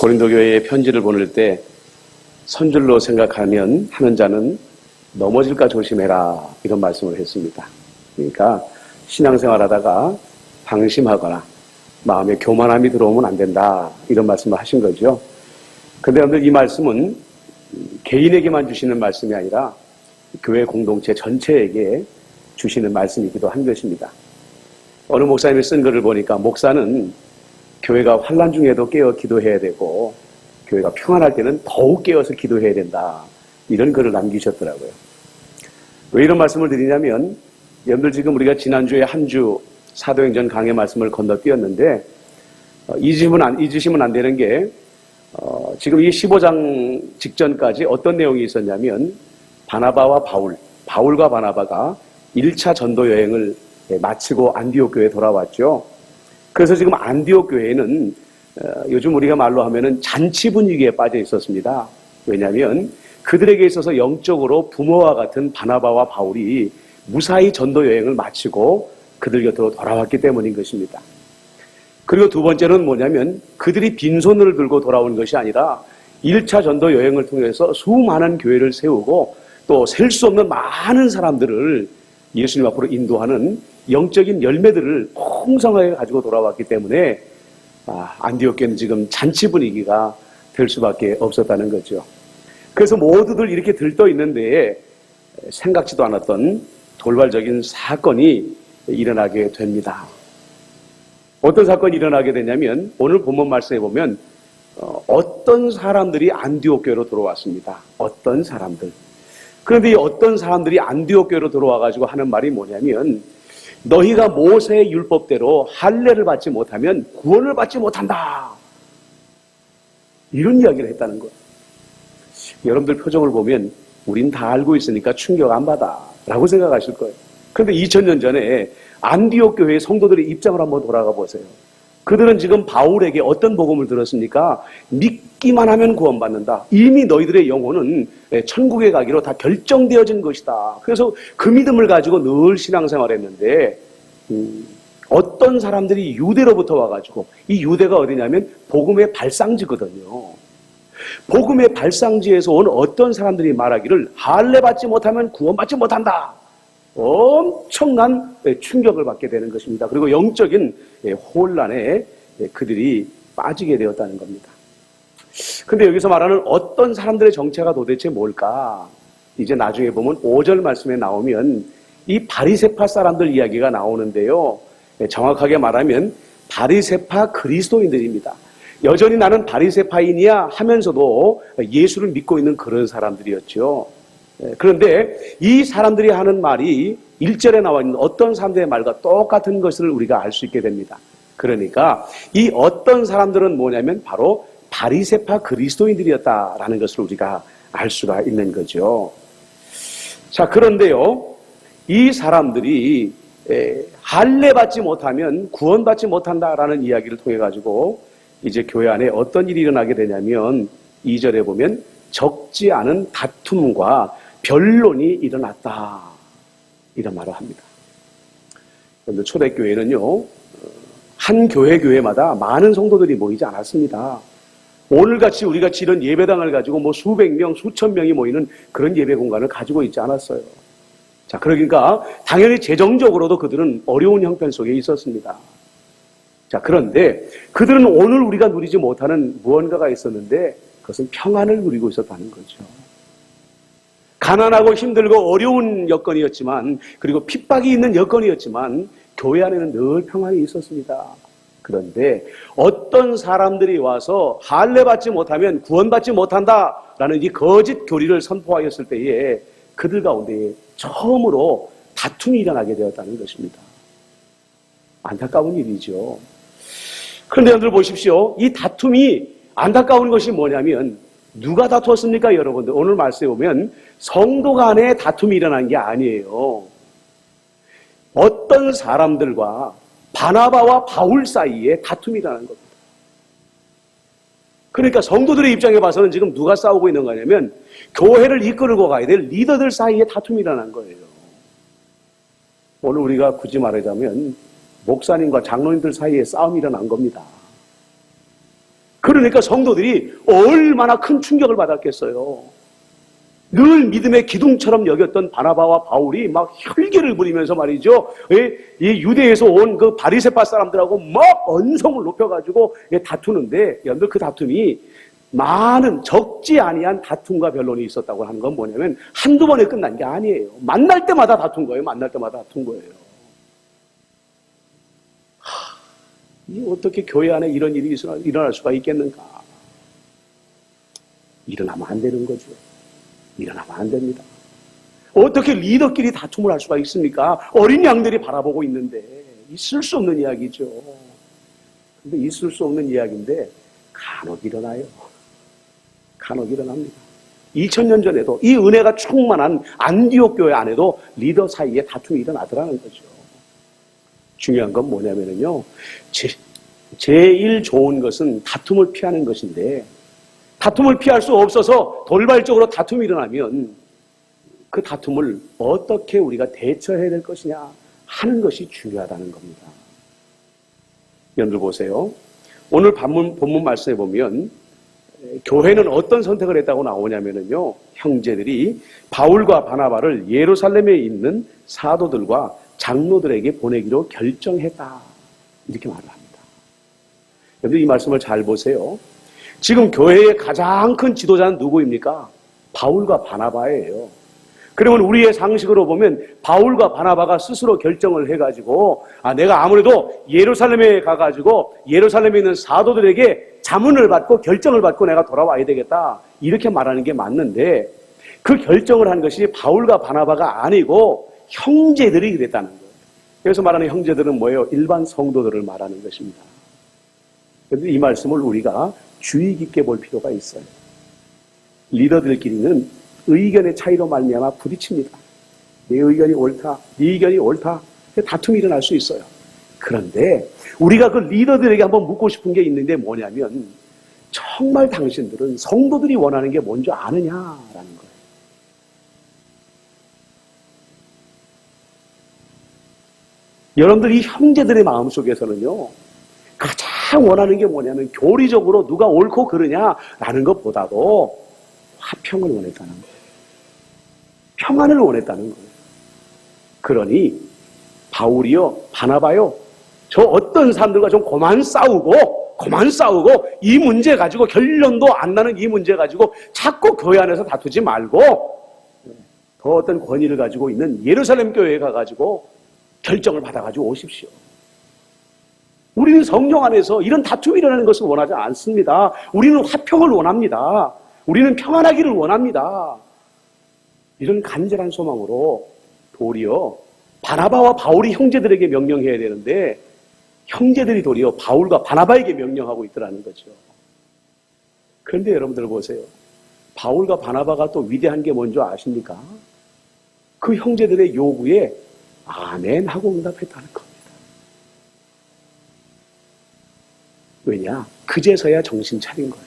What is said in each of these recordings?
고린도 교회에 편지를 보낼 때 선줄로 생각하면 하는 자는 넘어질까 조심해라 이런 말씀을 했습니다. 그러니까 신앙생활하다가 방심하거나 마음에 교만함이 들어오면 안 된다 이런 말씀을 하신 거죠. 그런데 오늘 이 말씀은 개인에게만 주시는 말씀이 아니라 교회 공동체 전체에게 주시는 말씀이기도 한 것입니다. 어느 목사님이 쓴 글을 보니까 목사는 교회가 환난 중에도 깨어 기도해야 되고 교회가 평안할 때는 더욱 깨어서 기도해야 된다 이런 글을 남기셨더라고요. 왜 이런 말씀을 드리냐면 여러분들 지금 우리가 지난주에 한 주 사도행전 강해 말씀을 건너뛰었는데 잊으시면 안 되는 게 지금 이 15장 직전까지 어떤 내용이 있었냐면 바나바와 바울과 바나바가 1차 전도 여행을 마치고 안디옥 교회에 돌아왔죠. 그래서 지금 안디옥 교회는 요즘 우리가 말로 하면은 잔치 분위기에 빠져 있었습니다. 왜냐하면 그들에게 있어서 영적으로 부모와 같은 바나바와 바울이 무사히 전도 여행을 마치고 그들 곁으로 돌아왔기 때문인 것입니다. 그리고 두 번째는 뭐냐면 그들이 빈손을 들고 돌아온 것이 아니라 1차 전도 여행을 통해서 수많은 교회를 세우고 또 셀 수 없는 많은 사람들을 예수님 앞으로 인도하는 영적인 열매들을 풍성하게 가지고 돌아왔기 때문에 안디옥 교회는 지금 잔치 분위기가 될 수밖에 없었다는 거죠. 그래서 모두들 이렇게 들떠 있는데 생각지도 않았던 돌발적인 사건이 일어나게 됩니다. 어떤 사건이 일어나게 되냐면 오늘 본문 말씀에 보면 어떤 사람들이 안디옥 교회로 들어왔습니다. 어떤 사람들. 그런데 이 어떤 사람들이 안디옥 교회로 들어와가지고 하는 말이 뭐냐면 너희가 모세의 율법대로 할례를 받지 못하면 구원을 받지 못한다. 이런 이야기를 했다는 거예요. 여러분들 표정을 보면 우린 다 알고 있으니까 충격 안 받아 라고 생각하실 거예요. 그런데 2000년 전에 안디옥 교회의 성도들의 입장을 한번 돌아가 보세요. 그들은 지금 바울에게 어떤 복음을 들었습니까? 믿기만 하면 구원받는다. 이미 너희들의 영혼은 천국에 가기로 다 결정되어진 것이다. 그래서 그 믿음을 가지고 늘 신앙생활했는데 어떤 사람들이 유대로부터 와가지고 이 유대가 어디냐면 복음의 발상지거든요. 복음의 발상지에서 온 어떤 사람들이 말하기를 할례 받지 못하면 구원받지 못한다. 엄청난 충격을 받게 되는 것입니다. 그리고 영적인 혼란에 그들이 빠지게 되었다는 겁니다. 근데 여기서 말하는 어떤 사람들의 정체가 도대체 뭘까? 이제 나중에 보면 5절 말씀에 나오면 이 바리새파 사람들 이야기가 나오는데요. 정확하게 말하면 바리새파 그리스도인들입니다. 여전히 나는 바리새파인이야 하면서도 예수를 믿고 있는 그런 사람들이었죠. 그런데 이 사람들이 하는 말이 1절에 나와 있는 어떤 사람들의 말과 똑같은 것을 우리가 알 수 있게 됩니다. 그러니까 이 어떤 사람들은 뭐냐면 바로 바리새파 그리스도인들이었다라는 것을 우리가 알 수가 있는 거죠. 자, 그런데요, 이 사람들이 할례 받지 못하면 구원받지 못한다라는 이야기를 통해 가지고 이제 교회 안에 어떤 일이 일어나게 되냐면 2절에 보면 적지 않은 다툼과 변론이 일어났다 이런 말을 합니다. 그런데 초대교회는요 한 교회마다 많은 성도들이 모이지 않았습니다. 오늘같이 우리가 이런 예배당을 가지고 뭐 수백 명, 수천 명이 모이는 그런 예배 공간을 가지고 있지 않았어요. 자, 그러니까 당연히 재정적으로도 그들은 어려운 형편 속에 있었습니다. 자, 그런데 그들은 오늘 우리가 누리지 못하는 무언가가 있었는데 그것은 평안을 누리고 있었다는 거죠. 가난하고 힘들고 어려운 여건이었지만 그리고 핍박이 있는 여건이었지만 교회 안에는 늘 평안이 있었습니다. 그런데 어떤 사람들이 와서 할례 받지 못하면 구원받지 못한다라는 이 거짓 교리를 선포하였을 때에 그들 가운데 처음으로 다툼이 일어나게 되었다는 것입니다. 안타까운 일이죠. 그런데 여러분들 보십시오. 이 다툼이 안타까운 것이 뭐냐면 누가 다투었습니까, 여러분들? 오늘 말씀에 보면 성도 간에 다툼이 일어난 게 아니에요. 어떤 사람들과 바나바와 바울 사이에 다툼이 일어난 겁니다. 그러니까 성도들의 입장에 봐서는 지금 누가 싸우고 있는 거냐면 교회를 이끌고 가야 될 리더들 사이에 다툼이 일어난 거예요. 오늘 우리가 굳이 말하자면 목사님과 장로님들 사이에 싸움이 일어난 겁니다. 그러니까 성도들이 얼마나 큰 충격을 받았겠어요. 늘 믿음의 기둥처럼 여겼던 바나바와 바울이 막 혈기를 부리면서 말이죠. 이 유대에서 온 그 바리새파 사람들하고 막 언성을 높여가지고 다투는데, 여러분들 그 다툼이 많은 적지 아니한 다툼과 변론이 있었다고 하는 건 뭐냐면 한두 번에 끝난 게 아니에요. 만날 때마다 다툰 거예요. 만날 때마다 다툰 거예요. 이 어떻게 교회 안에 이런 일이 일어날 수가 있겠는가? 일어나면 안 되는 거죠. 일어나면 안 됩니다. 어떻게 리더끼리 다툼을 할 수가 있습니까? 어린 양들이 바라보고 있는데 있을 수 없는 이야기죠. 근데 있을 수 없는 이야기인데 간혹 일어나요. 간혹 일어납니다. 2000년 전에도 이 은혜가 충만한 안디옥 교회 안에도 리더 사이에 다툼이 일어나더라는 거죠. 중요한 건 뭐냐면요. 제일 좋은 것은 다툼을 피하는 것인데, 다툼을 피할 수 없어서 돌발적으로 다툼이 일어나면 그 다툼을 어떻게 우리가 대처해야 될 것이냐 하는 것이 중요하다는 겁니다. 여러분들 보세요. 오늘 본문 말씀에 보면 교회는 어떤 선택을 했다고 나오냐면요. 형제들이 바울과 바나바를 예루살렘에 있는 사도들과 장로들에게 보내기로 결정했다. 이렇게 말을 합니다. 여러분 이 말씀을 잘 보세요. 지금 교회의 가장 큰 지도자는 누구입니까? 바울과 바나바예요. 그러면 우리의 상식으로 보면 바울과 바나바가 스스로 결정을 해가지고 내가 아무래도 예루살렘에 가가지고 예루살렘에 있는 사도들에게 자문을 받고 결정을 받고 내가 돌아와야 되겠다 이렇게 말하는 게 맞는데, 그 결정을 한 것이 바울과 바나바가 아니고 형제들이 그랬다는 거예요. 그래서 말하는 형제들은 뭐예요? 일반 성도들을 말하는 것입니다. 그런데 이 말씀을 우리가 주의 깊게 볼 필요가 있어요. 리더들끼리는 의견의 차이로 말미암아 부딪힙니다. 내 의견이 옳다, 네 의견이 옳다, 다툼이 일어날 수 있어요. 그런데 우리가 그 리더들에게 한번 묻고 싶은 게 있는데 뭐냐면, 정말 당신들은 성도들이 원하는 게 뭔지 아느냐라는 거예요. 여러분들이 형제들의 마음속에서는요, 가장 원하는 게 뭐냐면 교리적으로 누가 옳고 그르냐라는 것보다도 화평을 원했다는 거예요. 평안을 원했다는 거예요. 그러니 바울이요, 바나바요, 저 어떤 사람들과 좀 그만 싸우고 이 문제 가지고 결론도 안 나는 이 문제 가지고 자꾸 교회 안에서 다투지 말고 더 어떤 권위를 가지고 있는 예루살렘 교회에 가가지고 결정을 받아가지고 오십시오. 우리는 성령 안에서 이런 다툼이 일어나는 것을 원하지 않습니다. 우리는 화평을 원합니다. 우리는 평안하기를 원합니다. 이런 간절한 소망으로 도리어 바나바와 바울이 형제들에게 명령해야 되는데, 형제들이 도리어 바울과 바나바에게 명령하고 있더라는 거죠. 그런데 여러분들 보세요. 바울과 바나바가 또 위대한 게 뭔지 아십니까? 그 형제들의 요구에 아멘 하고 응답했다는 겁니다. 왜냐? 그제서야 정신 차린 거예요.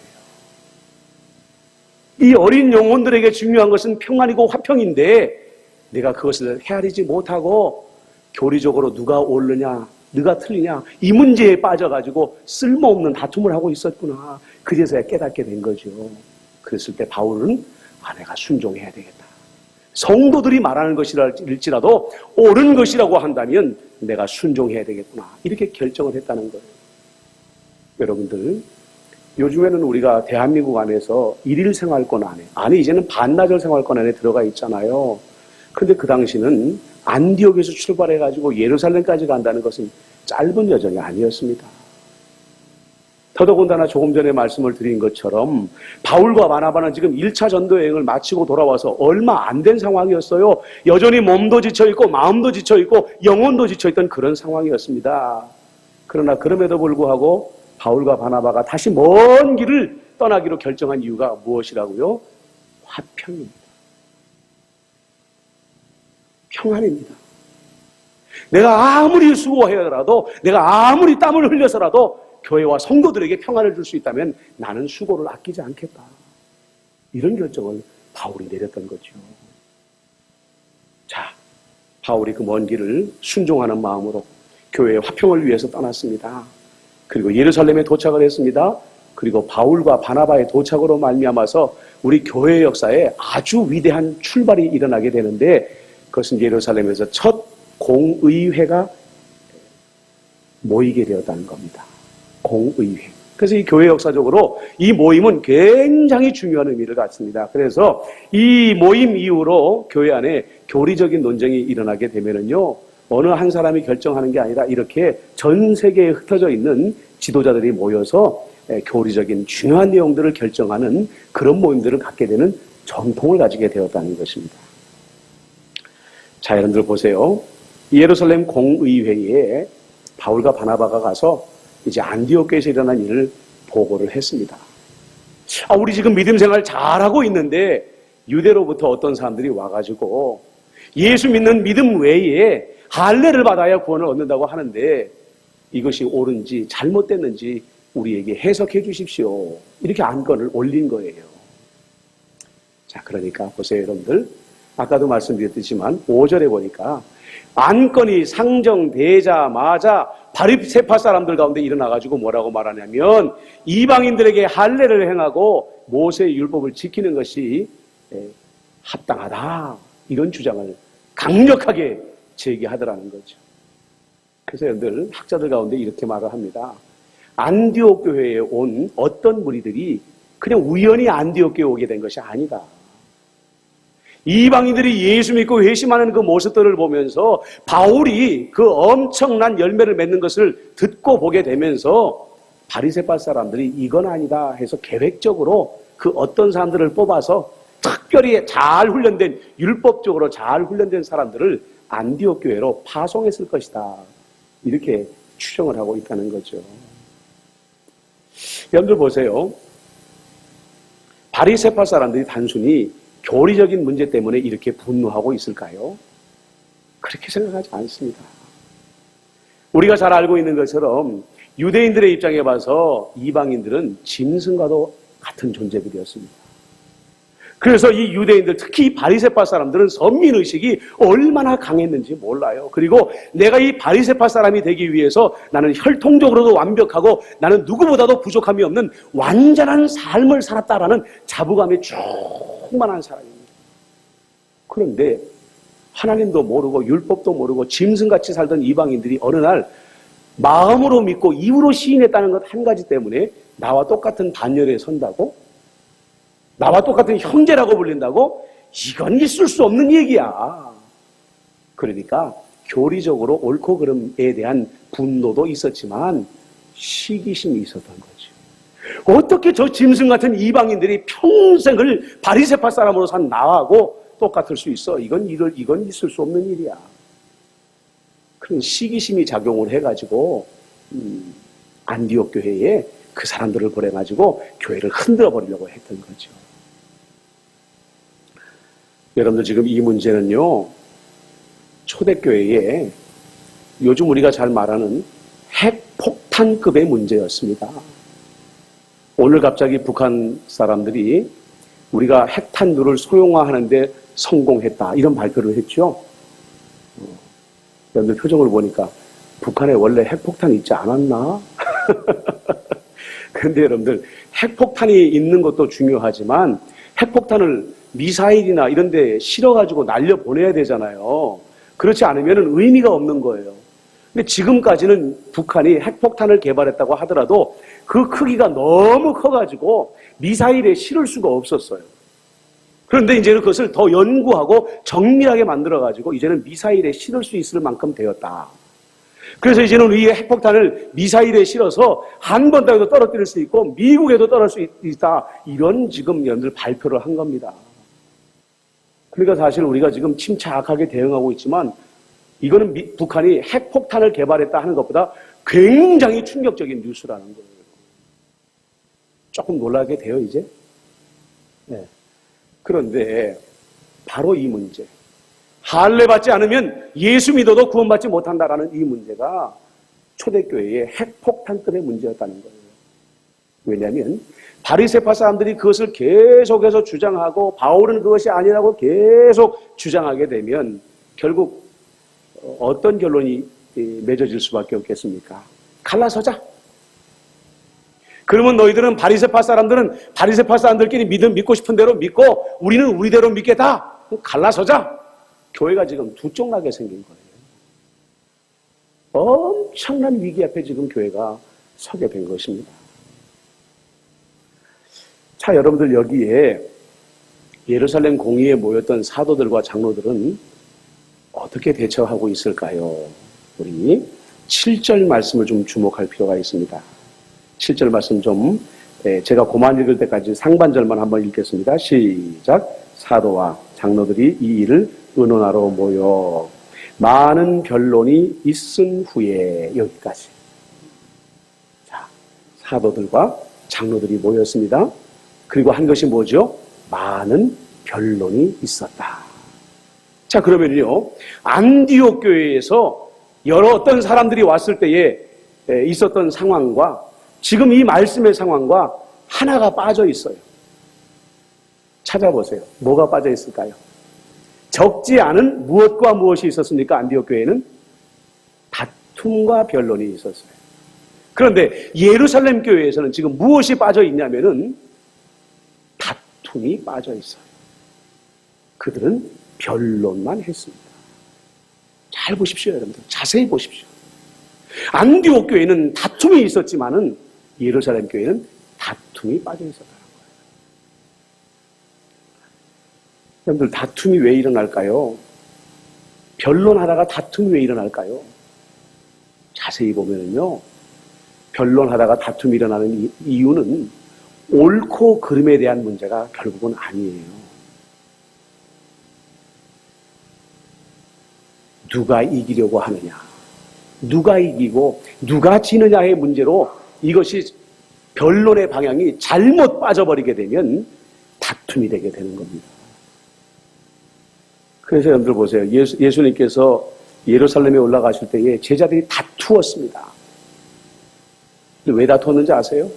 이 어린 영혼들에게 중요한 것은 평안이고 화평인데, 내가 그것을 헤아리지 못하고 교리적으로 누가 옳느냐, 누가 틀리냐 이 문제에 빠져가지고 쓸모없는 다툼을 하고 있었구나. 그제서야 깨닫게 된 거죠. 그랬을 때 바울은 내가 순종해야 되겠다. 성도들이 말하는 것일지라도 옳은 것이라고 한다면 내가 순종해야 되겠구나. 이렇게 결정을 했다는 거예요. 여러분들, 요즘에는 우리가 대한민국 안에서 일일 생활권 안에, 이제는 반나절 생활권 안에 들어가 있잖아요. 근데 그 당시는 안디옥에서 출발해가지고 예루살렘까지 간다는 것은 짧은 여정이 아니었습니다. 더더군다나 조금 전에 말씀을 드린 것처럼 바울과 바나바는 지금 1차 전도 여행을 마치고 돌아와서 얼마 안 된 상황이었어요. 여전히 몸도 지쳐있고 마음도 지쳐있고 영혼도 지쳐있던 그런 상황이었습니다. 그러나 그럼에도 불구하고 바울과 바나바가 다시 먼 길을 떠나기로 결정한 이유가 무엇이라고요? 화평입니다. 평안입니다. 내가 아무리 수고하더라도, 내가 아무리 땀을 흘려서라도 교회와 성도들에게 평안을 줄 수 있다면 나는 수고를 아끼지 않겠다. 이런 결정을 바울이 내렸던 거죠. 자, 바울이 그 먼 길을 순종하는 마음으로 교회의 화평을 위해서 떠났습니다. 그리고 예루살렘에 도착을 했습니다. 그리고 바울과 바나바의 도착으로 말미암아서 우리 교회 역사에 아주 위대한 출발이 일어나게 되는데, 그것은 예루살렘에서 첫 공의회가 모이게 되었다는 겁니다. 공의회. 그래서 이 교회 역사적으로 이 모임은 굉장히 중요한 의미를 갖습니다. 그래서 이 모임 이후로 교회 안에 교리적인 논쟁이 일어나게 되면은요, 어느 한 사람이 결정하는 게 아니라 이렇게 전 세계에 흩어져 있는 지도자들이 모여서 교리적인 중요한 내용들을 결정하는 그런 모임들을 갖게 되는 전통을 가지게 되었다는 것입니다. 자, 여러분들 보세요. 예루살렘 공의회에 바울과 바나바가 가서 이제 안디옥교에서 일어난 일을 보고를 했습니다. 우리 지금 믿음 생활 잘하고 있는데 유대로부터 어떤 사람들이 와가지고 예수 믿는 믿음 외에 할례를 받아야 구원을 얻는다고 하는데 이것이 옳은지 잘못됐는지 우리에게 해석해 주십시오. 이렇게 안건을 올린 거예요. 자, 그러니까 보세요, 여러분들. 아까도 말씀드렸지만 5절에 보니까 안건이 상정되자마자 바리새파 사람들 가운데 일어나가지고 뭐라고 말하냐면 이방인들에게 할례를 행하고 모세의 율법을 지키는 것이 합당하다, 이런 주장을 강력하게 제기하더라는 거죠. 그래서 여러분들, 학자들 가운데 이렇게 말을 합니다. 안디옥 교회에 온 어떤 무리들이 그냥 우연히 안디옥 교회에 오게 된 것이 아니다. 이방인들이 예수 믿고 회심하는 그 모습들을 보면서 바울이 그 엄청난 열매를 맺는 것을 듣고 보게 되면서 바리새파 사람들이 이건 아니다 해서 계획적으로 그 어떤 사람들을 뽑아서 특별히 잘 훈련된, 율법적으로 잘 훈련된 사람들을 안디옥 교회로 파송했을 것이다, 이렇게 추정을 하고 있다는 거죠. 여러분들 보세요. 바리새파 사람들이 단순히 교리적인 문제 때문에 이렇게 분노하고 있을까요? 그렇게 생각하지 않습니다. 우리가 잘 알고 있는 것처럼 유대인들의 입장에 봐서 이방인들은 짐승과도 같은 존재들이었습니다. 그래서 이 유대인들, 특히 바리새파 사람들은 선민의식이 얼마나 강했는지 몰라요. 그리고 내가 이 바리새파 사람이 되기 위해서 나는 혈통적으로도 완벽하고 나는 누구보다도 부족함이 없는 완전한 삶을 살았다라는 자부감에 충만한 사람입니다. 그런데 하나님도 모르고 율법도 모르고 짐승같이 살던 이방인들이 어느 날 마음으로 믿고 입으로 시인했다는 것 한 가지 때문에 나와 똑같은 반열에 선다고? 나와 똑같은 형제라고 불린다고? 이건 있을 수 없는 얘기야. 그러니까 교리적으로 옳고 그름에 대한 분노도 있었지만 시기심이 있었던 거죠. 어떻게 저 짐승 같은 이방인들이 평생을 바리새파 사람으로 산 나하고 똑같을 수 있어? 이건 있을 수 없는 일이야. 그런 시기심이 작용을 해가지고 안디옥 교회에 그 사람들을 보내가지고 교회를 흔들어 버리려고 했던 거죠. 여러분들, 지금 이 문제는요, 초대교회에 요즘 우리가 잘 말하는 핵폭탄급의 문제였습니다. 오늘 갑자기 북한 사람들이 우리가 핵탄두를 소형화하는데 성공했다, 이런 발표를 했죠. 여러분들 표정을 보니까 북한에 원래 핵폭탄이 있지 않았나? 그런데 여러분들, 핵폭탄이 있는 것도 중요하지만 핵폭탄을 미사일이나 이런 데 실어가지고 날려보내야 되잖아요. 그렇지 않으면 의미가 없는 거예요. 근데 지금까지는 북한이 핵폭탄을 개발했다고 하더라도 그 크기가 너무 커가지고 미사일에 실을 수가 없었어요. 그런데 이제는 그것을 더 연구하고 정밀하게 만들어가지고 이제는 미사일에 실을 수 있을 만큼 되었다. 그래서 이제는 이 핵폭탄을 미사일에 실어서 한 번 더해도 떨어뜨릴 수 있고 미국에도 떨어질 수 있다. 이런 지금 여러분들 발표를 한 겁니다. 그러니까 사실 우리가 지금 침착하게 대응하고 있지만 이거는 북한이 핵폭탄을 개발했다 하는 것보다 굉장히 충격적인 뉴스라는 거예요. 조금 놀라게 돼요, 이제? 네. 그런데 바로 이 문제, 할례 받지 않으면 예수 믿어도 구원받지 못한다라는 이 문제가 초대교회의 핵폭탄급의 문제였다는 거예요. 왜냐하면 바리새파 사람들이 그것을 계속해서 주장하고 바울은 그것이 아니라고 계속 주장하게 되면 결국 어떤 결론이 맺어질 수밖에 없겠습니까? 갈라서자. 그러면 너희들은 바리새파 사람들은 바리새파 사람들끼리 믿고 싶은 대로 믿고 우리는 우리대로 믿겠다. 갈라서자. 교회가 지금 두 쪽 나게 생긴 거예요. 엄청난 위기 앞에 지금 교회가 서게 된 것입니다. 자, 여러분들 여기에 예루살렘 공의에 모였던 사도들과 장로들은 어떻게 대처하고 있을까요? 우리 7절 말씀을 좀 주목할 필요가 있습니다. 7절 말씀 좀 제가 그만 읽을 때까지 상반절만 한번 읽겠습니다. 시작. 사도와 장로들이 이 일을 의논하러 모여 많은 변론이 있은 후에 여기까지. 자, 사도들과 장로들이 모였습니다. 그리고 한 것이 뭐죠? 많은 변론이 있었다. 자, 그러면요, 안디옥 교회에서 여러 어떤 사람들이 왔을 때에 있었던 상황과 지금 이 말씀의 상황과 하나가 빠져 있어요. 찾아보세요. 뭐가 빠져 있을까요? 적지 않은 무엇과 무엇이 있었습니까? 안디옥 교회는 다툼과 변론이 있었어요. 그런데 예루살렘 교회에서는 지금 무엇이 빠져 있냐면은 다툼이 빠져 있어요. 그들은 변론만 했습니다. 잘 보십시오, 여러분들. 자세히 보십시오. 안디옥 교회는 다툼이 있었지만은 예루살렘 교회는 다툼이 빠져 있었다는 거예요. 여러분들, 다툼이 왜 일어날까요? 변론하다가 다툼이 왜 일어날까요? 자세히 보면은요, 변론하다가 다툼이 일어나는 이유는 옳고 그름에 대한 문제가 결국은 아니에요. 누가 이기려고 하느냐, 누가 이기고 누가 지느냐의 문제로 이것이 변론의 방향이 잘못 빠져버리게 되면 다툼이 되게 되는 겁니다. 그래서 여러분들 보세요. 예수님께서 예루살렘에 올라가실 때에 제자들이 다투었습니다. 왜 다투었는지 아세요?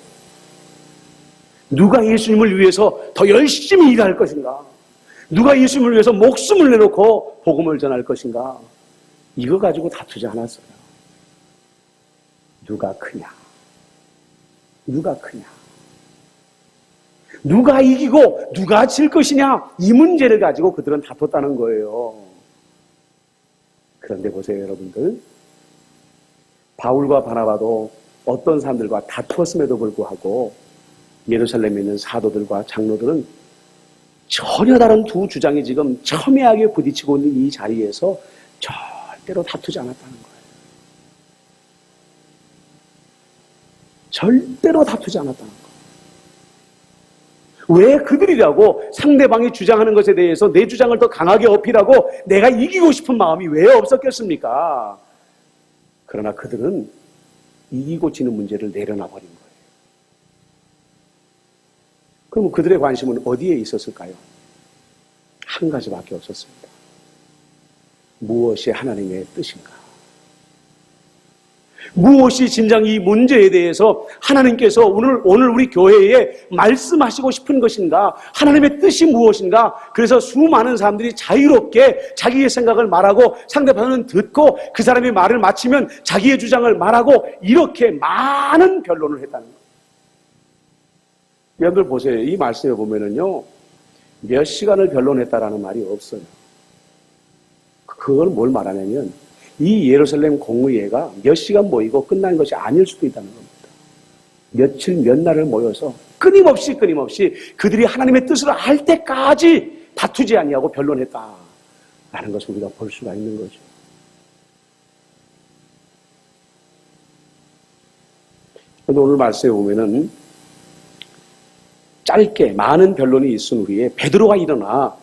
누가 예수님을 위해서 더 열심히 일할 것인가? 누가 예수님을 위해서 목숨을 내놓고 복음을 전할 것인가? 이거 가지고 다투지 않았어요. 누가 크냐? 누가 크냐? 누가 이기고 누가 질 것이냐? 이 문제를 가지고 그들은 다퉜다는 거예요. 그런데 보세요, 여러분들. 바울과 바나바도 어떤 사람들과 다투었음에도 불구하고 예루살렘에 있는 사도들과 장로들은 전혀 다른 두 주장이 지금 첨예하게 부딪히고 있는 이 자리에서 절대로 다투지 않았다는 거예요. 절대로 다투지 않았다는 거예요. 왜 그들이라고 상대방이 주장하는 것에 대해서 내 주장을 더 강하게 어필하고 내가 이기고 싶은 마음이 왜 없었겠습니까? 그러나 그들은 이기고 지는 문제를 내려놔 버린 거예요. 그럼 그들의 관심은 어디에 있었을까요? 한 가지밖에 없었습니다. 무엇이 하나님의 뜻인가? 무엇이 진정 이 문제에 대해서 하나님께서 오늘 우리 교회에 말씀하시고 싶은 것인가? 하나님의 뜻이 무엇인가? 그래서 수많은 사람들이 자유롭게 자기의 생각을 말하고 상대방은 듣고 그 사람이 말을 마치면 자기의 주장을 말하고 이렇게 많은 변론을 했다는 거예요. 여러분들 보세요. 이 말씀에 보면은요, 몇 시간을 변론했다라는 말이 없어요. 그걸 뭘 말하냐면 이 예루살렘 공의회가 몇 시간 모이고 끝난 것이 아닐 수도 있다는 겁니다. 며칠 몇 날을 모여서 끊임없이 그들이 하나님의 뜻을 알 때까지 다투지 아니하고 변론했다라는 것을 우리가 볼 수가 있는 거죠. 오늘 말씀에 보면은 짧게 많은 변론이 있은 후에 베드로가 일어나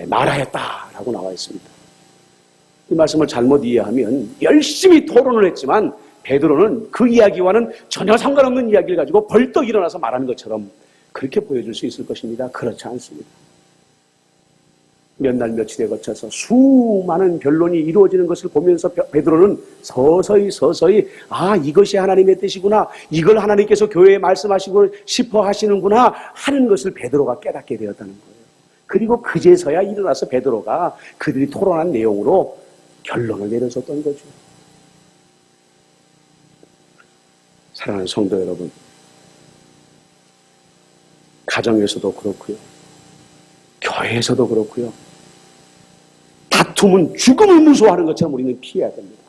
말하였다라고 나와 있습니다. 이 말씀을 잘못 이해하면 열심히 토론을 했지만 베드로는 그 이야기와는 전혀 상관없는 이야기를 가지고 벌떡 일어나서 말하는 것처럼 그렇게 보여줄 수 있을 것입니다. 그렇지 않습니다. 몇 날 며칠에 거쳐서 수많은 변론이 이루어지는 것을 보면서 베드로는 서서히 이것이 하나님의 뜻이구나, 이걸 하나님께서 교회에 말씀하시고 싶어 하시는구나 하는 것을 베드로가 깨닫게 되었다는 거예요. 그리고 그제서야 일어나서 베드로가 그들이 토론한 내용으로 결론을 내려줬던 거죠. 사랑하는 성도 여러분, 가정에서도 그렇고요. 교회에서도 그렇고요. 다툼은 죽음을 무서워하는 것처럼 우리는 피해야 됩니다.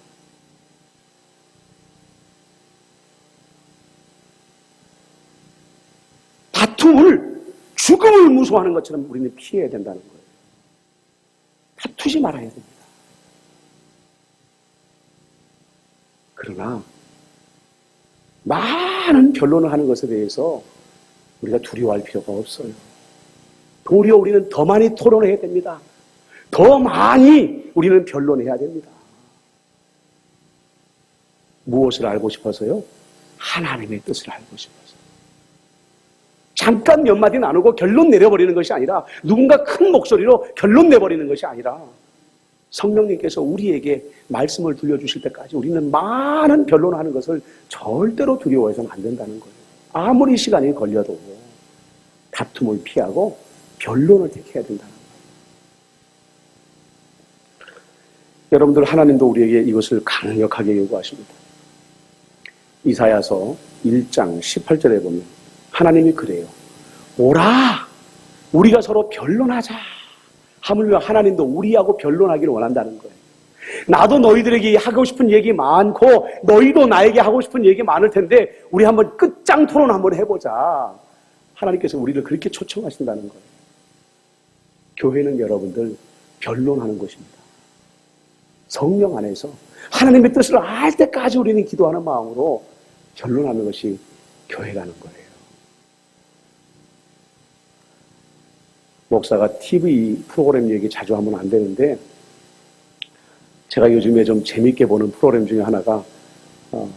다툼을 죽음을 무서워하는 것처럼 우리는 피해야 된다는 거예요. 다투지 말아야 됩니다. 그러나 많은 변론을 하는 것에 대해서 우리가 두려워할 필요가 없어요. 도리어 우리는 더 많이 토론해야 됩니다. 더 많이 우리는 변론해야 됩니다. 무엇을 알고 싶어서요? 하나님의 뜻을 알고 싶어서. 잠깐 몇 마디 나누고 결론 내려버리는 것이 아니라, 누군가 큰 목소리로 결론 내버리는 것이 아니라, 성령님께서 우리에게 말씀을 들려주실 때까지 우리는 많은 변론하는 것을 절대로 두려워해서는 안 된다는 거예요. 아무리 시간이 걸려도 다툼을 피하고 변론을 택해야 된다는 거예요. 여러분들, 하나님도 우리에게 이것을 강력하게 요구하십니다. 이사야서 1장 18절에 보면 하나님이 그래요. 오라! 우리가 서로 변론하자. 하물며 하나님도 우리하고 변론하기를 원한다는 거예요. 나도 너희들에게 하고 싶은 얘기 많고 너희도 나에게 하고 싶은 얘기 많을 텐데 우리 한번 끝장 토론 한번 해보자. 하나님께서 우리를 그렇게 초청하신다는 거예요. 교회는 여러분들 변론하는 곳입니다. 성령 안에서 하나님의 뜻을 알 때까지 우리는 기도하는 마음으로 변론하는 것이 교회라는 거예요. 목사가 TV 프로그램 얘기 자주 하면 안 되는데, 제가 요즘에 좀 재밌게 보는 프로그램 중에 하나가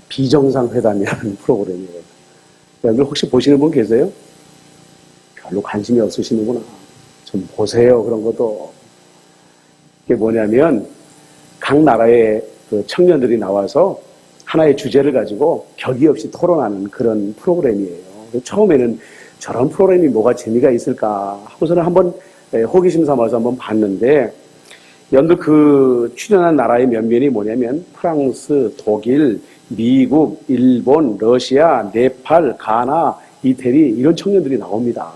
비정상회담이라는 프로그램이에요. 여러분들 혹시 보시는 분 계세요? 별로 관심이 없으시는구나. 좀 보세요. 그런 것도. 이게 뭐냐면 각 나라의 그 청년들이 나와서 하나의 주제를 가지고 격의 없이 토론하는 그런 프로그램이에요. 처음에는 저런 프로그램이 뭐가 재미가 있을까 하고서는 한번 호기심 삼아서 한번 봤는데, 여러분들 그 출연한 나라의 면면이 뭐냐면 프랑스, 독일, 미국, 일본, 러시아, 네팔, 가나, 이태리 이런 청년들이 나옵니다.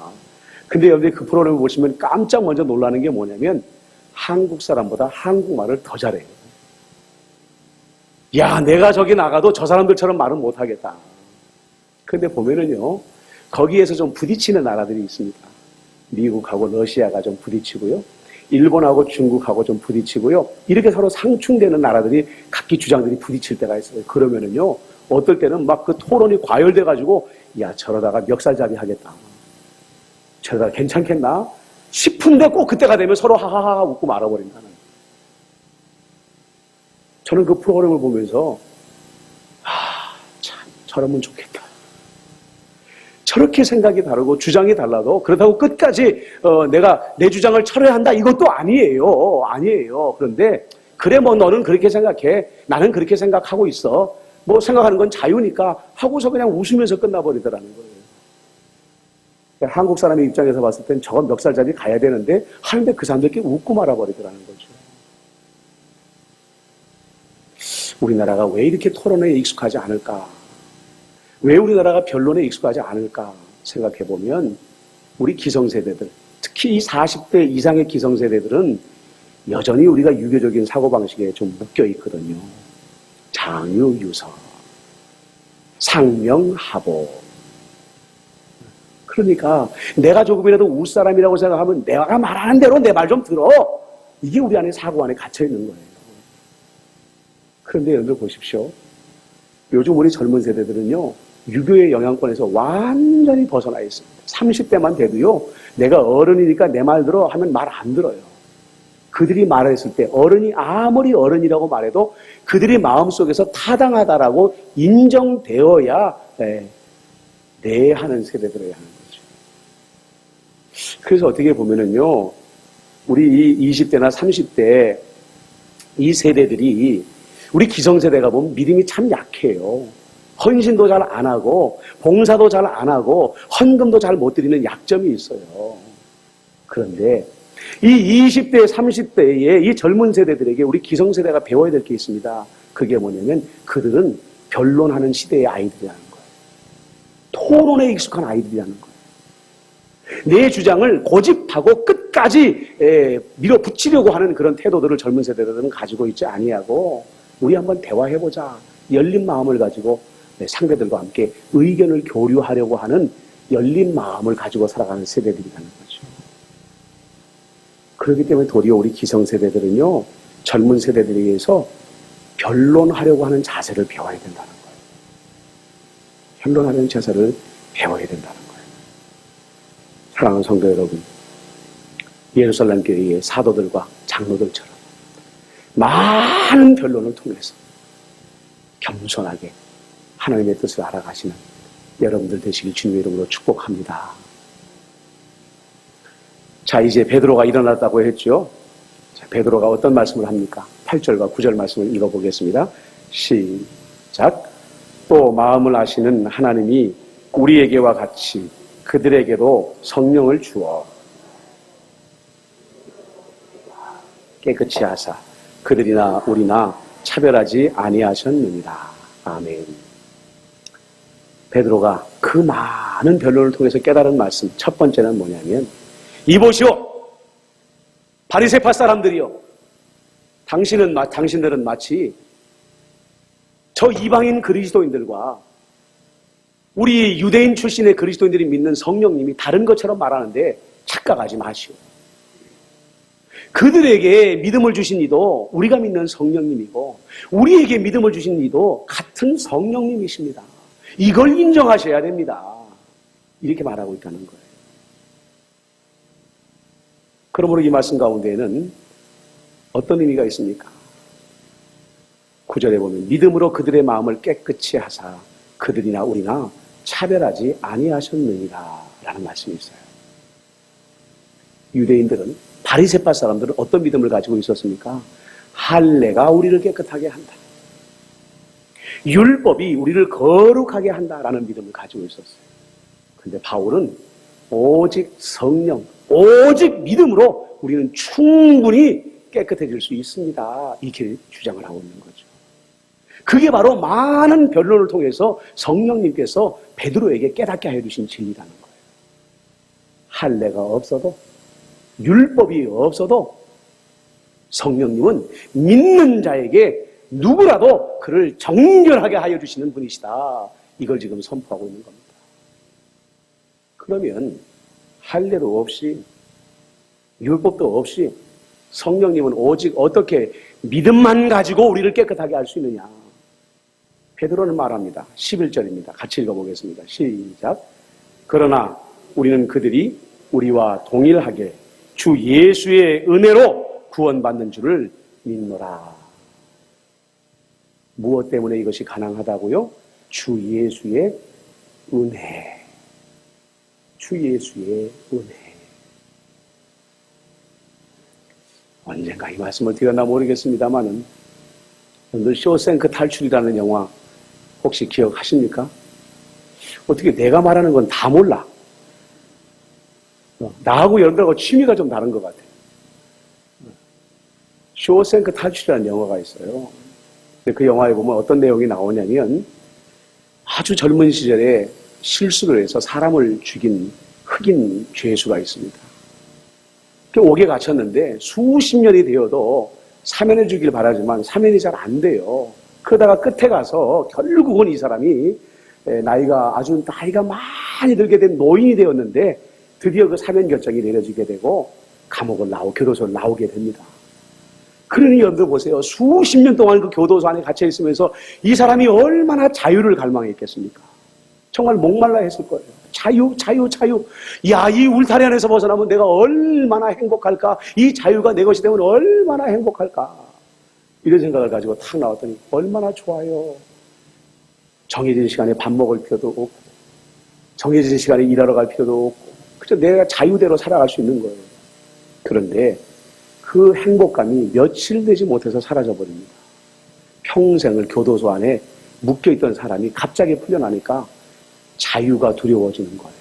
근데 여러분들 그 프로그램을 보시면 깜짝 먼저 놀라는 게 뭐냐면 한국 사람보다 한국말을 더 잘해요. 야, 내가 저기 나가도 저 사람들처럼 말은 못하겠다. 근데 보면은요, 거기에서 좀 부딪히는 나라들이 있습니다. 미국하고 러시아가 좀 부딪히고요. 일본하고 중국하고 좀 부딪히고요. 이렇게 서로 상충되는 나라들이 각기 주장들이 부딪힐 때가 있어요. 그러면은요, 어떨 때는 막 그 토론이 과열돼가지고, 야, 저러다가 멱살잡이 하겠다. 저러다가 괜찮겠나? 싶은데 꼭 그때가 되면 서로 하하하 웃고 말아버린다는. 저는 그 프로그램을 보면서, 참, 저러면 좋겠다. 저렇게 생각이 다르고 주장이 달라도 그렇다고 끝까지 내가 내 주장을 철회해야 한다 이것도 아니에요. 아니에요. 그런데 그래 뭐 너는 그렇게 생각해. 나는 그렇게 생각하고 있어. 뭐 생각하는 건 자유니까 하고서 그냥 웃으면서 끝나버리더라는 거예요. 한국 사람의 입장에서 봤을 땐 저건 멱살잡이 가야 되는데 하는데 그 사람들끼리 웃고 말아버리더라는 거죠. 우리나라가 왜 이렇게 토론에 익숙하지 않을까? 왜 우리나라가 변론에 익숙하지 않을까 생각해보면 우리 기성세대들, 특히 이 40대 이상의 기성세대들은 여전히 우리가 유교적인 사고방식에 좀 묶여있거든요. 장유유서, 상명하복. 그러니까 내가 조금이라도 웃사람이라고 생각하면 내가 말하는 대로 내 말 좀 들어. 이게 우리 안에 사고 안에 갇혀있는 거예요. 그런데 여러분들 보십시오. 요즘 우리 젊은 세대들은요, 유교의 영향권에서 완전히 벗어나 있습니다. 30대만 돼도요, 내가 어른이니까 내 말 들어 하면 말 안 들어요. 그들이 말했을 때 어른이 아무리 어른이라고 말해도 그들이 마음속에서 타당하다라고 인정되어야 네 하는 세대들어야 하는 거죠. 그래서 어떻게 보면은요, 우리 이 20대나 30대 이 세대들이 우리 기성세대가 보면 믿음이 참 약해요. 헌신도 잘 안 하고 봉사도 잘 안 하고 헌금도 잘 못 드리는 약점이 있어요. 그런데 이 20대, 30대의 이 젊은 세대들에게 우리 기성세대가 배워야 될 게 있습니다. 그게 뭐냐면 그들은 변론하는 시대의 아이들이라는 거예요. 토론에 익숙한 아이들이라는 거예요. 내 주장을 고집하고 끝까지 밀어붙이려고 하는 그런 태도들을 젊은 세대들은 가지고 있지 아니하고 우리 한번 대화해보자. 열린 마음을 가지고 상대들과 함께 의견을 교류하려고 하는 열린 마음을 가지고 살아가는 세대들이라는 거죠. 그렇기 때문에 도리어 우리 기성세대들은요, 젊은 세대들에 의해서 변론하려고 하는 자세를 배워야 된다는 거예요. 변론하는 자세를 배워야 된다는 거예요. 사랑하는 성도 여러분, 예루살렘 교회의 사도들과 장로들처럼 많은 변론을 통해서 겸손하게 하나님의 뜻을 알아가시는 여러분들 되시길 주님의 이름으로 축복합니다. 자, 이제 베드로가 일어났다고 했죠. 자, 베드로가 어떤 말씀을 합니까? 8절과 9절 말씀을 읽어보겠습니다. 시작. 또 마음을 아시는 하나님이 우리에게와 같이 그들에게도 성령을 주어 깨끗이 하사 그들이나 우리나 차별하지 아니하셨느니라. 아멘. 베드로가 그 많은 변론을 통해서 깨달은 말씀, 첫 번째는 뭐냐면, 이보시오, 바리새파 사람들이요, 당신들은 마치 저 이방인 그리스도인들과 우리 유대인 출신의 그리스도인들이 믿는 성령님이 다른 것처럼 말하는데 착각하지 마시오. 그들에게 믿음을 주신 이도 우리가 믿는 성령님이고 우리에게 믿음을 주신 이도 같은 성령님이십니다. 이걸 인정하셔야 됩니다. 이렇게 말하고 있다는 거예요. 그러므로 이 말씀 가운데에는 어떤 의미가 있습니까? 9절에 보면 믿음으로 그들의 마음을 깨끗이 하사 그들이나 우리나 차별하지 아니하셨느니라 라는 말씀이 있어요. 유대인들은, 바리새파 사람들은 어떤 믿음을 가지고 있었습니까? 할례가 우리를 깨끗하게 한다. 율법이 우리를 거룩하게 한다라는 믿음을 가지고 있었어요. 그런데 바울은 오직 성령, 오직 믿음으로 우리는 충분히 깨끗해질 수 있습니다. 이렇게 주장을 하고 있는 거죠. 그게 바로 많은 변론을 통해서 성령님께서 베드로에게 깨닫게 해주신 진리라는 거예요. 할례가 없어도, 율법이 없어도 성령님은 믿는 자에게 누구라도 그를 정결하게 하여 주시는 분이시다. 이걸 지금 선포하고 있는 겁니다. 그러면 할례도 없이 율법도 없이 성령님은 오직 어떻게 믿음만 가지고 우리를 깨끗하게 할 수 있느냐. 베드로는 말합니다. 11절입니다. 같이 읽어보겠습니다. 시작. 그러나 우리는 그들이 우리와 동일하게 주 예수의 은혜로 구원받는 줄을 믿노라. 무엇 때문에 이것이 가능하다고요? 주 예수의 은혜. 주 예수의 은혜. 언젠가 이 말씀을 드렸나 모르겠습니다만은 여러분들 쇼생크 탈출이라는 영화 혹시 기억하십니까? 어떻게 내가 말하는 건 다 몰라. 나하고 여러분들하고 취미가 좀 다른 것 같아요. 쇼생크 탈출이라는 영화가 있어요. 그 영화에 보면 어떤 내용이 나오냐면 아주 젊은 시절에 실수를 해서 사람을 죽인 흑인 죄수가 있습니다. 옥에 갇혔는데 수십 년이 되어도 사면해 주길 바라지만 사면이 잘 안 돼요. 그러다가 끝에 가서 결국은 이 사람이 나이가 많이 들게 된 노인이 되었는데 드디어 그 사면 결정이 내려지게 되고 교도소를 나오게 됩니다. 그러니 여러분들 보세요. 수십 년 동안 그 교도소 안에 갇혀 있으면서 이 사람이 얼마나 자유를 갈망했겠습니까? 정말 목말라 했을 거예요. 자유. 야, 이 울타리 안에서 벗어나면 내가 얼마나 행복할까? 이 자유가 내 것이 되면 얼마나 행복할까? 이런 생각을 가지고 탁 나왔더니 얼마나 좋아요. 정해진 시간에 밥 먹을 필요도 없고 정해진 시간에 일하러 갈 필요도 없고 그저 내가 자유대로 살아갈 수 있는 거예요. 그런데 그 행복감이 며칠 되지 못해서 사라져버립니다. 평생을 교도소 안에 묶여있던 사람이 갑자기 풀려나니까 자유가 두려워지는 거예요.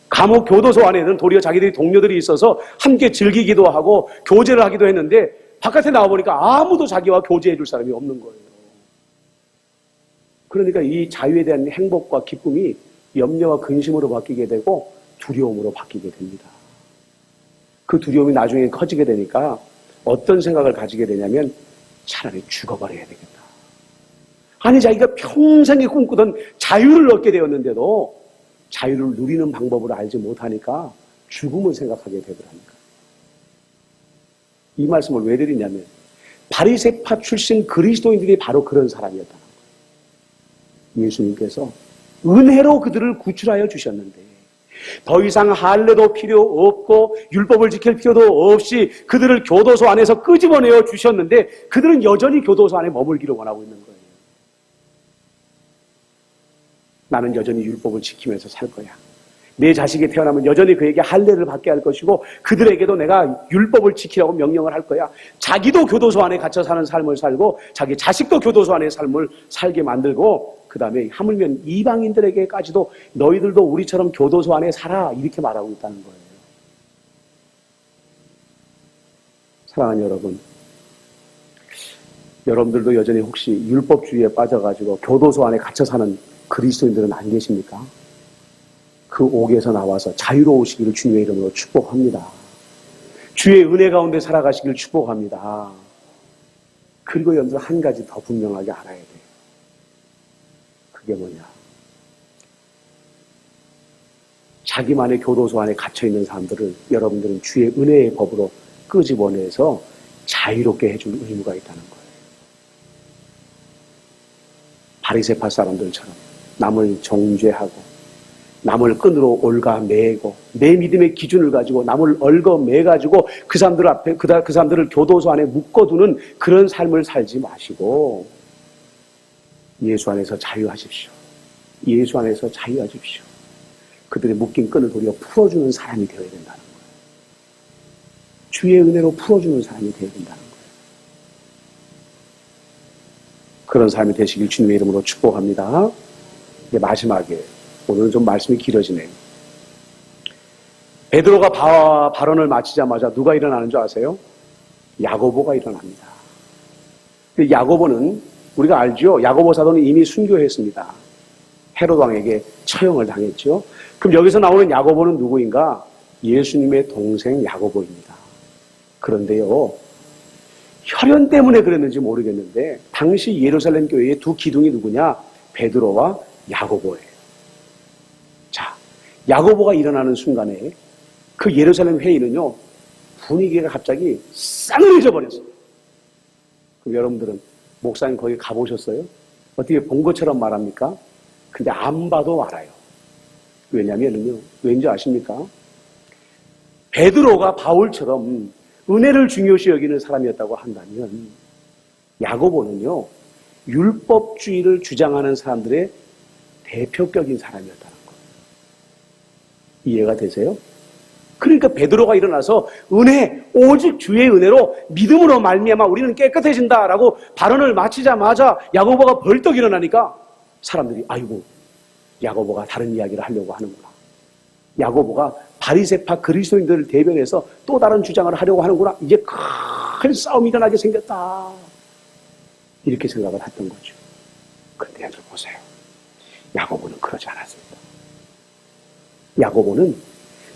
감옥 교도소 안에는 도리어 자기들이 동료들이 있어서 함께 즐기기도 하고 교제를 하기도 했는데 바깥에 나와보니까 아무도 자기와 교제해 줄 사람이 없는 거예요. 그러니까 이 자유에 대한 행복과 기쁨이 염려와 근심으로 바뀌게 되고 두려움으로 바뀌게 됩니다. 그 두려움이 나중에 커지게 되니까 어떤 생각을 가지게 되냐면 차라리 죽어버려야 되겠다. 아니, 자기가 평생에 꿈꾸던 자유를 얻게 되었는데도 자유를 누리는 방법을 알지 못하니까 죽음을 생각하게 되더랍니다. 이 말씀을 왜 드리냐면 바리새파 출신 그리스도인들이 바로 그런 사람이었다는 거예요. 예수님께서 은혜로 그들을 구출하여 주셨는데 더 이상 할례도 필요 없고 율법을 지킬 필요도 없이 그들을 교도소 안에서 끄집어내어 주셨는데 그들은 여전히 교도소 안에 머물기를 원하고 있는 거예요. 나는 여전히 율법을 지키면서 살 거야. 내 자식이 태어나면 여전히 그에게 할례를 받게 할 것이고 그들에게도 내가 율법을 지키라고 명령을 할 거야. 자기도 교도소 안에 갇혀 사는 삶을 살고 자기 자식도 교도소 안에 삶을 살게 만들고 그 다음에 하물며 이방인들에게까지도 너희들도 우리처럼 교도소 안에 살아 이렇게 말하고 있다는 거예요. 사랑하는 여러분, 여러분들도 여전히 혹시 율법주의에 빠져가지고 교도소 안에 갇혀 사는 그리스도인들은 안 계십니까? 그 옥에서 나와서 자유로우시기를 주님의 이름으로 축복합니다. 주의 은혜 가운데 살아가시기를 축복합니다. 그리고 여러분들 한 가지 더 분명하게 알아야 돼요. 그게 뭐냐? 자기만의 교도소 안에 갇혀있는 사람들을 여러분들은 주의 은혜의 법으로 끄집어내서 자유롭게 해줄 의무가 있다는 거예요. 바리새파 사람들처럼 남을 정죄하고 남을 끈으로 올가매고 내 믿음의 기준을 가지고 남을 얽어매가지고 그 사람들 앞에 그 사람들을 교도소 안에 묶어두는 그런 삶을 살지 마시고 예수 안에서 자유하십시오. 예수 안에서 자유하십시오. 그들의 묶인 끈을 도리어 풀어주는 사람이 되어야 된다는 거예요. 주의 은혜로 풀어주는 사람이 되어야 된다는 거예요. 그런 삶이 되시길 주님의 이름으로 축복합니다. 이제 마지막에 오늘은 좀 말씀이 길어지네요. 베드로가 발언을 마치자마자 누가 일어나는 줄 아세요? 야고보가 일어납니다. 야고보는 우리가 알죠? 야고보 사도는 이미 순교했습니다. 헤롯 왕에게 처형을 당했죠. 그럼 여기서 나오는 야고보는 누구인가? 예수님의 동생 야고보입니다. 그런데요, 혈연 때문에 그랬는지 모르겠는데 당시 예루살렘 교회의 두 기둥이 누구냐? 베드로와 야고보예요. 자, 야고보가 일어나는 순간에 그 예루살렘 회의는요, 분위기가 갑자기 싸늘해져 버렸어요. 그럼 여러분들은 목사님 거기 가보셨어요? 어떻게 본 것처럼 말합니까? 근데 안 봐도 알아요. 왜냐면요, 왠지 아십니까? 베드로가 바울처럼 은혜를 중요시 여기는 사람이었다고 한다면 야고보는요, 율법주의를 주장하는 사람들의 대표격인 사람이었다는 거예요. 이해가 되세요? 그러니까 베드로가 일어나서 은혜, 오직 주의 은혜로 믿음으로 말미암아 우리는 깨끗해진다라고 발언을 마치자마자 야고보가 벌떡 일어나니까 사람들이 아이고, 야고보가 다른 이야기를 하려고 하는구나. 야고보가 바리새파 그리스도인들을 대변해서 또 다른 주장을 하려고 하는구나. 이제 큰 싸움이 일어나게 생겼다. 이렇게 생각을 했던 거죠. 그런데 여러분 보세요. 야고보는 그러지 않았습니다. 야고보는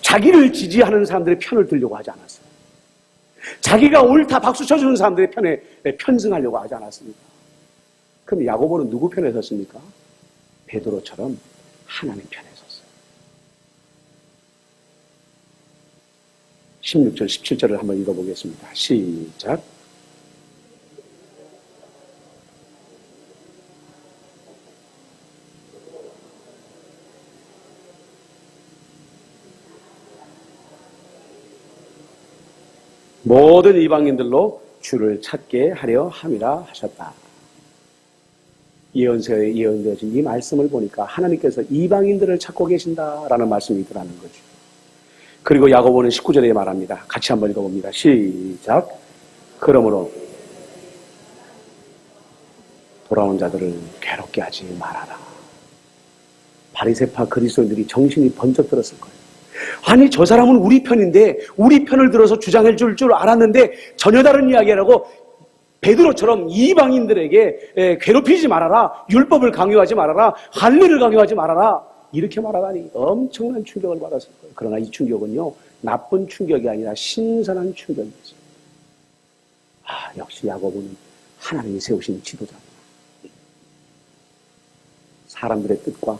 자기를 지지하는 사람들의 편을 들려고 하지 않았어요. 자기가 옳다 박수 쳐주는 사람들의 편에 편승하려고 하지 않았습니다. 그럼 야고보는 누구 편에 섰습니까? 베드로처럼 하나님 편에 섰어요. 16절, 17절을 한번 읽어보겠습니다. 시작. 모든 이방인들로 주를 찾게 하려 함이라 하셨다. 예언서에 예언되어진 이 말씀을 보니까 하나님께서 이방인들을 찾고 계신다라는 말씀이 있더라는 거죠. 그리고 야고보는 19절에 말합니다. 같이 한번 읽어봅니다. 시작. 그러므로 돌아온 자들을 괴롭게 하지 말아라. 바리새파 그리스도인들이 정신이 번쩍 들었을 거예요. 아니, 저 사람은 우리 편인데 우리 편을 들어서 주장해 줄 알았는데 전혀 다른 이야기라고 베드로처럼 이방인들에게 괴롭히지 말아라. 율법을 강요하지 말아라. 할례를 강요하지 말아라. 이렇게 말하다니 엄청난 충격을 받았을 거예요. 그러나 이 충격은요, 나쁜 충격이 아니라 신선한 충격이었어요. 역시 야고보는 하나님이 세우신 지도자구나. 사람들의 뜻과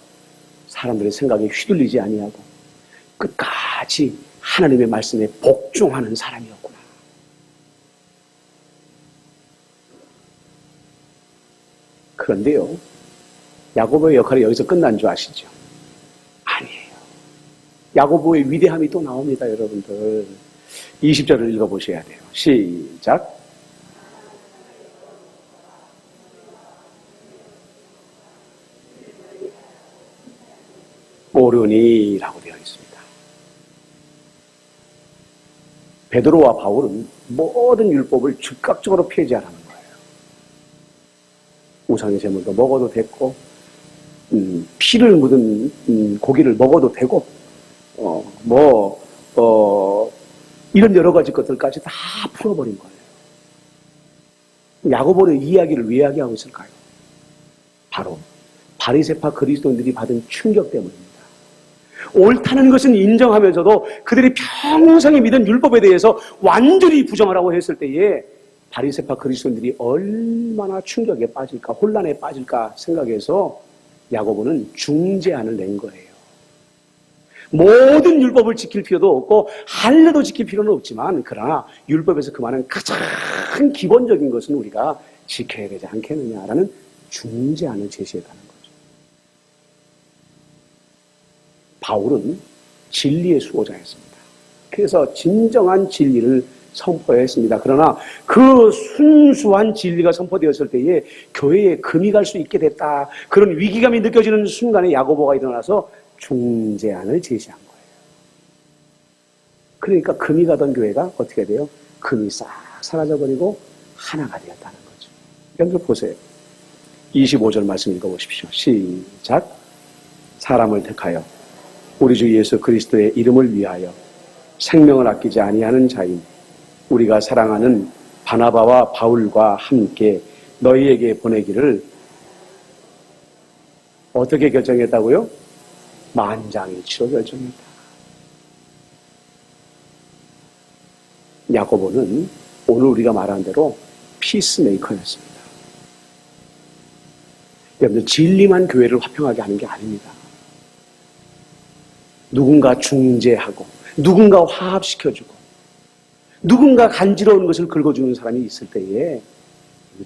사람들의 생각에 휘둘리지 아니하고 끝까지 하나님의 말씀에 복종하는 사람이었구나. 그런데요, 야고보의 역할이 여기서 끝난 줄 아시죠? 아니에요. 야고보의 위대함이 또 나옵니다, 여러분들. 20절을 읽어보셔야 돼요. 시작. 오르니라고 되어 있습니다. 베드로와 바울은 모든 율법을 즉각적으로 폐지하라는 거예요. 우상의 제물도 먹어도 됐고, 피를 묻은 고기를 먹어도 되고, 이런 여러 가지 것들까지 다 풀어버린 거예요. 야고보는 이 이야기를 왜 이야기하고 있을까요? 바로 바리새파 그리스도인들이 받은 충격 때문입니다. 옳다는 것은 인정하면서도 그들이 평생에 믿은 율법에 대해서 완전히 부정하라고 했을 때에 바리새파 그리스도인들이 얼마나 충격에 빠질까, 혼란에 빠질까 생각해서 야고보는 중재안을 낸 거예요. 모든 율법을 지킬 필요도 없고 할례도 지킬 필요는 없지만, 그러나 율법에서 그만한 가장 기본적인 것은 우리가 지켜야 되지 않겠느냐라는 중재안을 제시했다는 거죠. 바울은 진리의 수호자였습니다. 그래서 진정한 진리를 선포했습니다. 그러나 그 순수한 진리가 선포되었을 때에 교회에 금이 갈 수 있게 됐다, 그런 위기감이 느껴지는 순간에 야고보가 일어나서 중재안을 제시한 거예요. 그러니까 금이 가던 교회가 어떻게 돼요? 금이 싹 사라져버리고 하나가 되었다는 거죠. 여러분 보세요. 25절 말씀 읽어보십시오. 시작. 사람을 택하여 우리 주 예수 그리스도의 이름을 위하여 생명을 아끼지 아니하는 자인 우리가 사랑하는 바나바와 바울과 함께 너희에게 보내기를 어떻게 결정했다고요? 만장일치로 결정했다. 야고보는 오늘 우리가 말한 대로 피스메이커였습니다. 여러분들, 진리만 교회를 화평하게 하는 게 아닙니다. 누군가 중재하고 누군가 화합시켜주고 누군가 간지러운 것을 긁어주는 사람이 있을 때에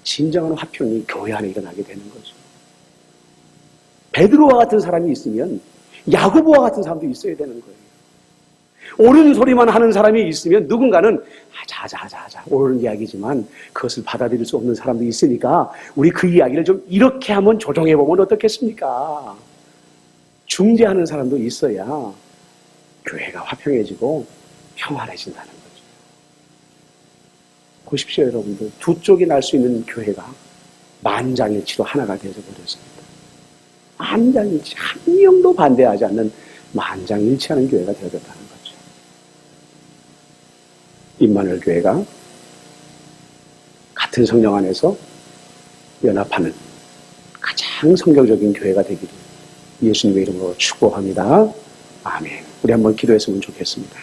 진정한 화평이 교회 안에 일어나게 되는 거죠. 베드로와 같은 사람이 있으면 야고보와 같은 사람도 있어야 되는 거예요. 옳은 소리만 하는 사람이 있으면 누군가는 자자자자 옳은 이야기지만 그것을 받아들일 수 없는 사람도 있으니까 우리 그 이야기를 좀 이렇게 한번 조정해보면 어떻겠습니까? 중재하는 사람도 있어야 교회가 화평해지고 평안해진다는 거죠. 보십시오, 여러분들. 두 쪽이 날 수 있는 교회가 만장일치로 하나가 되어져 버렸습니다. 만장일치, 한 명도 반대하지 않는 만장일치하는 교회가 되어졌다는 거죠. 임마누엘 교회가 같은 성령 안에서 연합하는 가장 성경적인 교회가 되기를 예수님의 이름으로 축복합니다. 아멘. 우리 한번 기도했으면 좋겠습니다.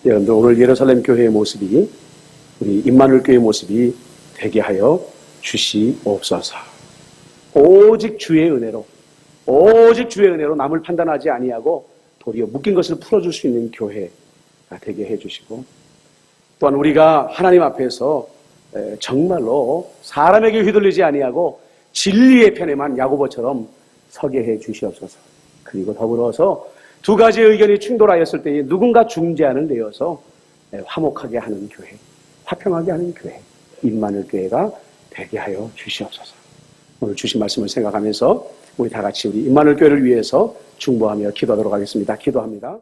여러분들, 오늘 예루살렘 교회의 모습이 우리 임마누엘 교회의 모습이 되게 하여 주시옵소서. 오직 주의 은혜로 남을 판단하지 아니하고 도리어 묶인 것을 풀어줄 수 있는 교회가 되게 해주시고, 또한 우리가 하나님 앞에서 정말로 사람에게 휘둘리지 아니하고 진리의 편에만 야고보처럼 서게 해 주시옵소서. 그리고 더불어서 두 가지의 의견이 충돌하였을 때에 누군가 중재하는 데여서 화목하게 하는 교회, 화평하게 하는 교회, 임마누엘 교회가 되게 하여 주시옵소서. 오늘 주신 말씀을 생각하면서 우리 다 같이 우리 임마누엘 교회를 위해서 중보하며 기도하도록 하겠습니다. 기도합니다.